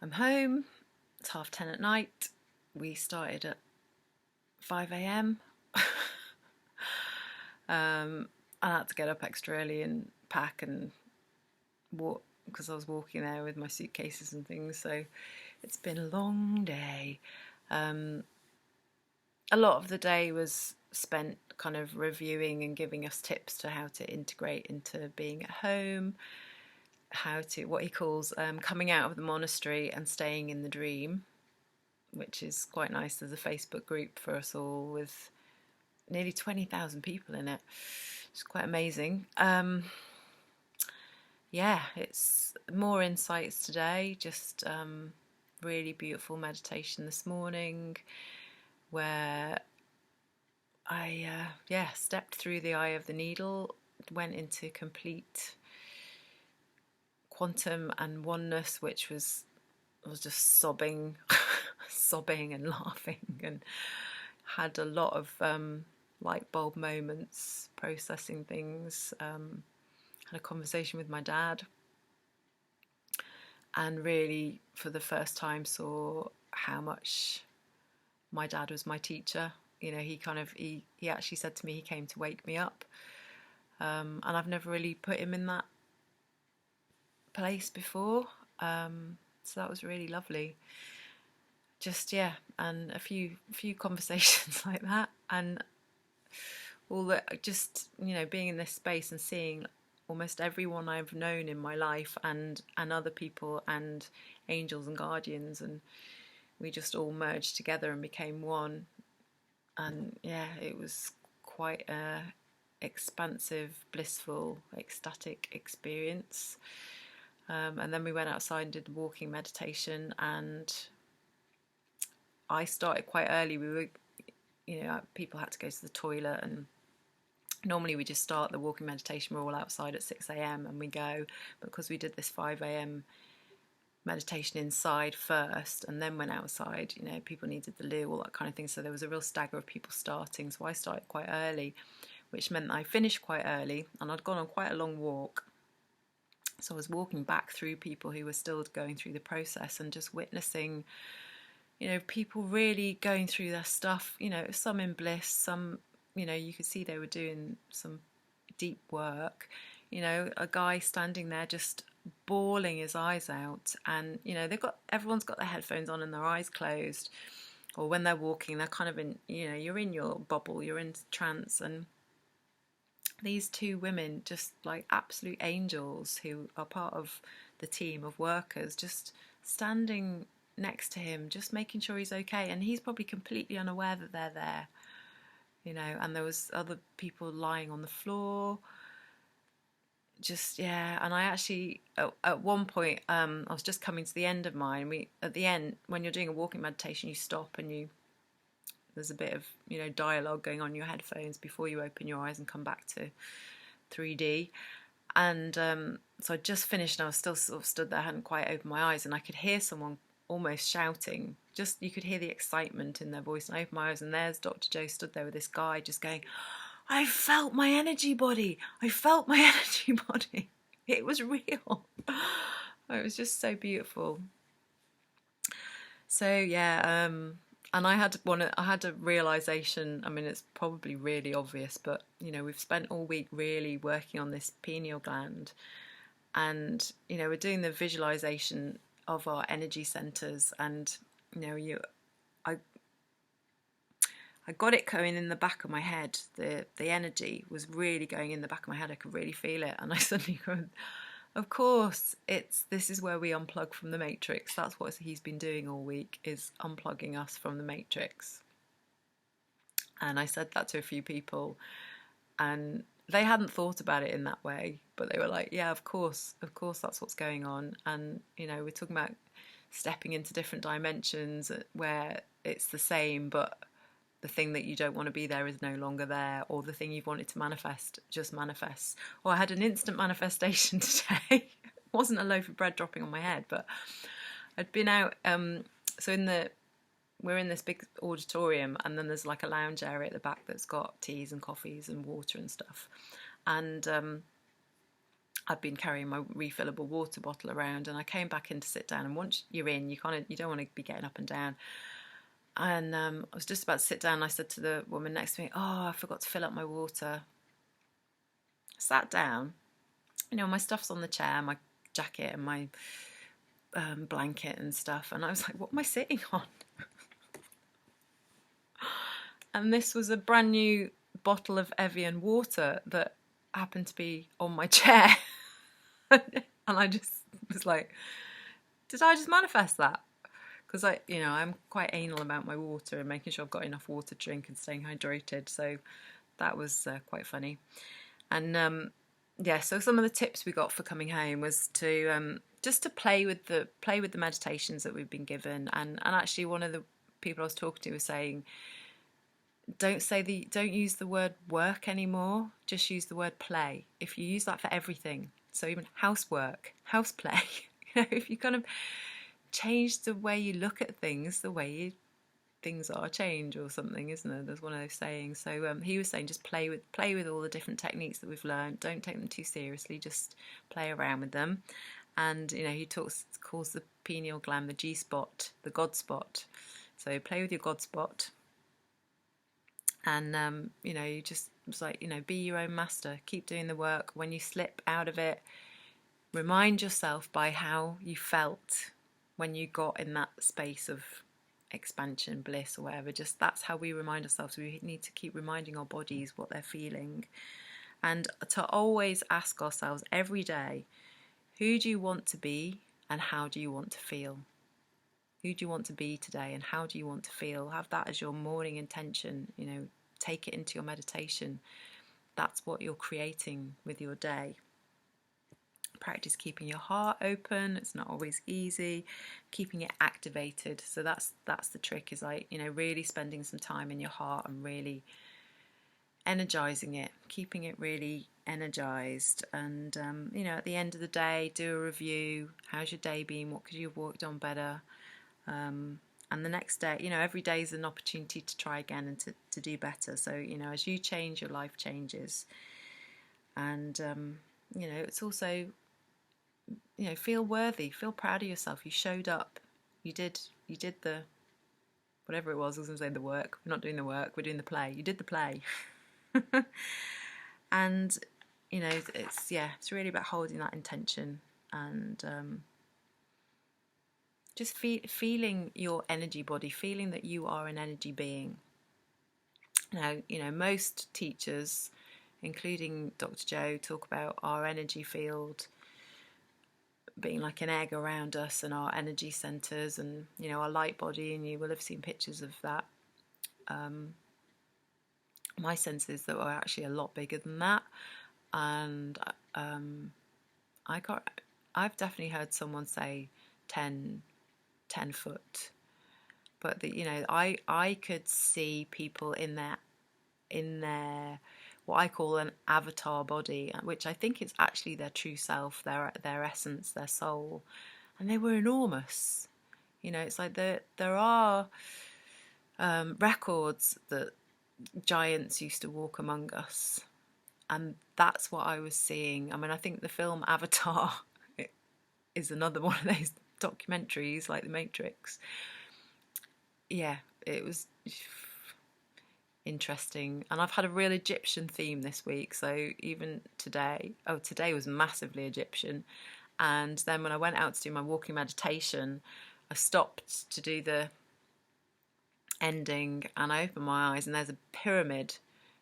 I'm home. It's 10:30 at night. We started at 5 a.m. I had to get up extra early and pack and walk because I was walking there with my suitcases and things. So it's been a long day. A lot of the day was spent kind of reviewing and giving us tips to how to integrate into being at home, how to, what he calls coming out of the monastery and staying in the dream, which is quite nice. There's a Facebook group for us all with nearly 20,000 people in it. It's quite amazing. Yeah, it's more insights today. Just really beautiful meditation this morning where I stepped through the eye of the needle, went into complete quantum and oneness, which was I was just sobbing, sobbing and laughing, and had a lot of light bulb moments, processing things. Had a conversation with my dad, and really, for the first time, saw how much my dad was my teacher. You know, he actually said to me he came to wake me up, and I've never really put him in that place before. So that was really lovely. Just and a few conversations like that, and all that. Just being in this space and seeing almost everyone I've known in my life, and other people, and angels and guardians, and we just all merged together and became one. And it was quite a expansive, blissful, ecstatic experience. And then we went outside and did walking meditation, and I started quite early. We were, people had to go to the toilet, and normally we just start the walking meditation. We're all outside at 6 a.m. and we go, because we did this 5 a.m. meditation inside first and then went outside. People needed the loo, all that kind of thing. So there was a real stagger of people starting. So I started quite early, which meant that I finished quite early, and I'd gone on quite a long walk. So I was walking back through people who were still going through the process, and just witnessing, people really going through their stuff, some in bliss, some, you could see they were doing some deep work. A guy standing there just bawling his eyes out, and everyone's got their headphones on and their eyes closed, or when they're walking they're kind of in, you're in your bubble, you're in trance. And these two women, just like absolute angels who are part of the team of workers, just standing next to him, just making sure he's okay, and he's probably completely unaware that they're there. And there was other people lying on the floor. Just and I actually at one point I was just coming to the end of mine. At the end, when you're doing a walking meditation, you stop and there's a bit of dialogue going on in your headphones before you open your eyes and come back to 3D. And so I just finished, and I was still sort of stood there, I hadn't quite opened my eyes, and I could hear someone almost shouting. Just, you could hear the excitement in their voice. And I opened my eyes, and there's Dr. Joe stood there with this guy just going, I felt my energy body. I felt my energy body. It was real. It was just so beautiful. So and I had a realization. I mean, it's probably really obvious, but we've spent all week really working on this pineal gland, and we're doing the visualization of our energy centers, and I got it going in the back of my head. The energy was really going in the back of my head. I could really feel it, and I suddenly go, of course, this is where we unplug from the matrix. That's what he's been doing all week, is unplugging us from the matrix. And I said that to a few people, and they hadn't thought about it in that way, but they were like, yeah, of course that's what's going on. And we're talking about stepping into different dimensions where it's the same, but the thing that you don't want to be there is no longer there, or the thing you've wanted to manifest just manifests. Or I had an instant manifestation today. It wasn't a loaf of bread dropping on my head, but I'd been out. So we're in this big auditorium, and then there's like a lounge area at the back that's got teas and coffees and water and stuff. And I'd been carrying my refillable water bottle around, and I came back in to sit down. And once you're in, you don't want to be getting up and down. And I was just about to sit down, and I said to the woman next to me, "Oh, I forgot to fill up my water." Sat down, my stuff's on the chair, my jacket and my blanket and stuff, and I was like, "What am I sitting on?" And this was a brand new bottle of Evian water that happened to be on my chair. And I just was like, did I just manifest that? Because I'm quite anal about my water and making sure I've got enough water to drink and staying hydrated. So that was quite funny. And so some of the tips we got for coming home was to just to play with the meditations that we've been given. And actually, one of the people I was talking to was saying, don't use the word work anymore. Just use the word play. If you use that for everything, so even housework, house play, if you kind of change the way you look at things, the way things are change or something, isn't there? There's one of those sayings. So he was saying just play with all the different techniques that we've learned. Don't take them too seriously. Just play around with them. And he calls the pineal gland the G spot, the God spot. So play with your God spot. And you just was like, be your own master. Keep doing the work. When you slip out of it, remind yourself by how you felt when you got in that space of expansion, bliss, or whatever. Just that's how we remind ourselves. We need to keep reminding our bodies what they're feeling, and to always ask ourselves every day, who do you want to be and how do you want to feel? Who do you want to be today and how do you want to feel? Have that as your morning intention. Take it into your meditation. That's what you're creating with your day. Practice keeping your heart open. It's not always easy. Keeping it activated. So that's the trick, is like, really spending some time in your heart and really energizing it, keeping it really energized. And at the end of the day, do a review. How's your day been? What could you have worked on better? And the next day, every day is an opportunity to try again and to do better. So, as you change, your life changes. And, it's also, feel worthy, feel proud of yourself. You showed up. You did the, whatever it was. I was going to say the work. We're not doing the work. We're doing the play. You did the play. And, it's really about holding that intention and, just feeling your energy body, feeling that you are an energy being. Now, most teachers, including Dr. Joe, talk about our energy field being like an egg around us and our energy centres and, our light body, and you will have seen pictures of that. My sense is that we're actually a lot bigger than that. And I've definitely heard someone say 10 foot, but I could see people in their what I call an avatar body, which I think is actually their true self, their essence, their soul, and they were enormous. It's like there are records that giants used to walk among us, and that's what I was seeing. I mean, I think the film Avatar is another one of those documentaries like The Matrix. Yeah, it was interesting. And I've had a real Egyptian theme this week, so even today was massively Egyptian. And then when I went out to do my walking meditation, I stopped to do the ending and I opened my eyes and there's a pyramid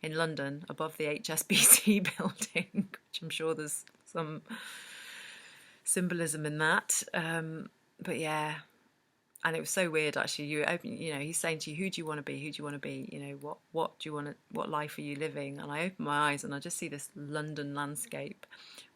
in London above the HSBC building, which I'm sure there's some symbolism in that. But yeah, and it was so weird actually. He's saying to you, who do you want to be? Who do you want to be? What do you want to, what life are you living? And I open my eyes and I just see this London landscape,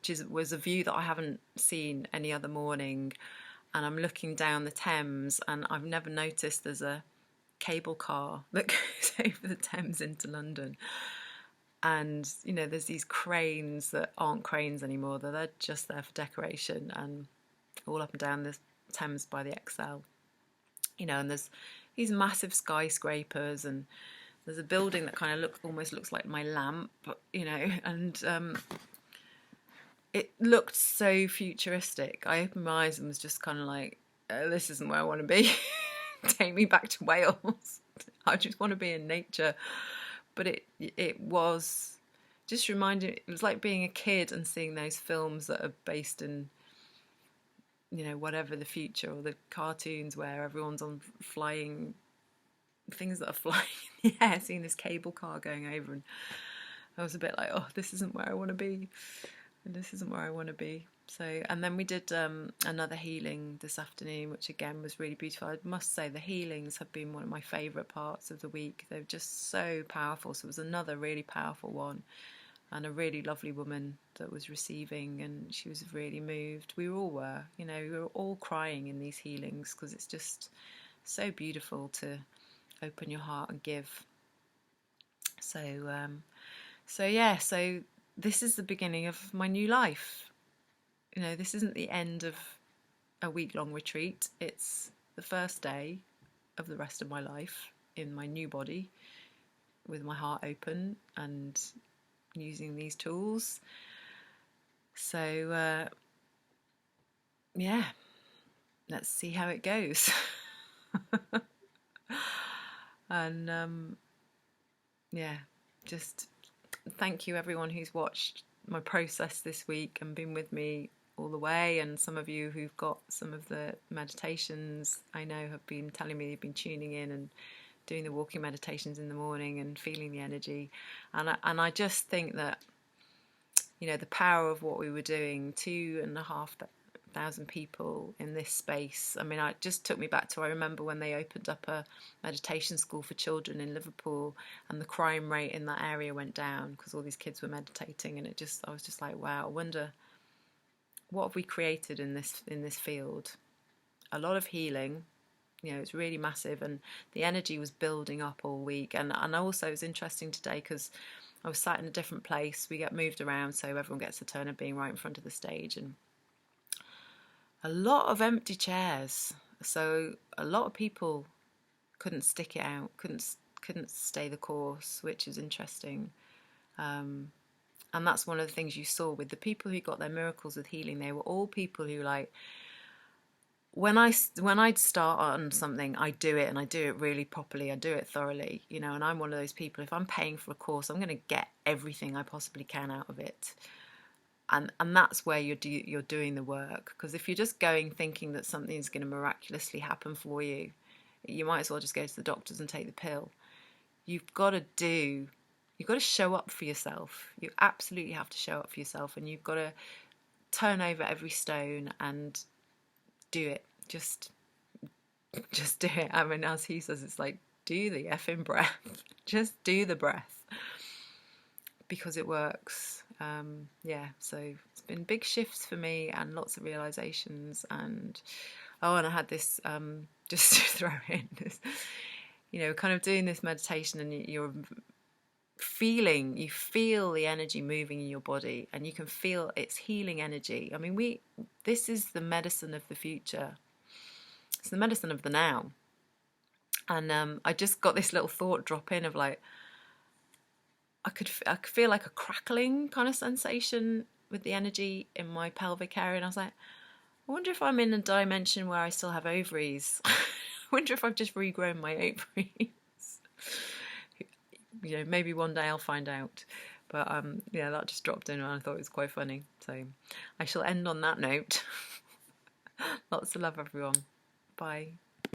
which was a view that I haven't seen any other morning. And I'm looking down the Thames and I've never noticed there's a cable car that goes over the Thames into London. And, there's these cranes that aren't cranes anymore. They're just there for decoration and all up and down the Thames by the Excel. And there's these massive skyscrapers and there's a building that kind of almost looks like my lamp, and it looked so futuristic. I opened my eyes and was just kind of like, this isn't where I want to be. Take me back to Wales. I just want to be in nature. But it was just reminding. It was like being a kid and seeing those films that are based in, whatever the future, or the cartoons where everyone's on flying things that are flying in the air, seeing this cable car going over, and I was a bit like, oh, this isn't where I want to be. This isn't where I want to be. So, and then we did another healing this afternoon, which again was really beautiful. I must say the healings have been one of my favourite parts of the week. They're just so powerful. So it was another really powerful one, and a really lovely woman that was receiving, and she was really moved. We all were, we were all crying in these healings because it's just so beautiful to open your heart and give. So, so this is the beginning of my new life. This isn't the end of a week-long retreat. It's the first day of the rest of my life in my new body, with my heart open and using these tools. So, let's see how it goes. And, just thank you everyone who's watched my process this week and been with me all the way, and some of you who've got some of the meditations I know have been telling me you've been tuning in and doing the walking meditations in the morning and feeling the energy. And I just think that the power of what we were doing, 2,500 people in this space. I mean, it just took me back to, I remember when they opened up a meditation school for children in Liverpool, and the crime rate in that area went down because all these kids were meditating, and I was just like, wow, I wonder what have we created in this field. A lot of healing. It's really massive, and the energy was building up all week. And also it was interesting today because I was sat in a different place. We get moved around, so everyone gets the turn of being right in front of the stage, and a lot of empty chairs. So a lot of people couldn't stick it out, couldn't stay the course, which is interesting. And that's one of the things you saw with the people who got their miracles with healing. They were all people who, like, when I'd start on something, I do it, and I do it really properly. I do it thoroughly, and I'm one of those people. If I'm paying for a course, I'm going to get everything I possibly can out of it. And that's where you're doing the work. Because if you're just going thinking that something's going to miraculously happen for you, you might as well just go to the doctors and take the pill. You've got to show up for yourself. You absolutely have to show up for yourself, and you've got to turn over every stone and do it. Just do it. I mean, as he says, it's like, do the effing breath. Just do the breath, because it works. So it's been big shifts for me and lots of realizations. And I had this, just to throw in this, kind of doing this meditation, and you feel the energy moving in your body, and you can feel it's healing energy. I mean, this is the medicine of the future. It's the medicine of the now. And I just got this little thought drop in of, like, I could feel like a crackling kind of sensation with the energy in my pelvic area, and I was like, I wonder if I'm in a dimension where I still have ovaries. I wonder if I've just regrown my ovaries. Maybe one day I'll find out. But that just dropped in, and I thought it was quite funny. So I shall end on that note. Lots of love, everyone. Bye.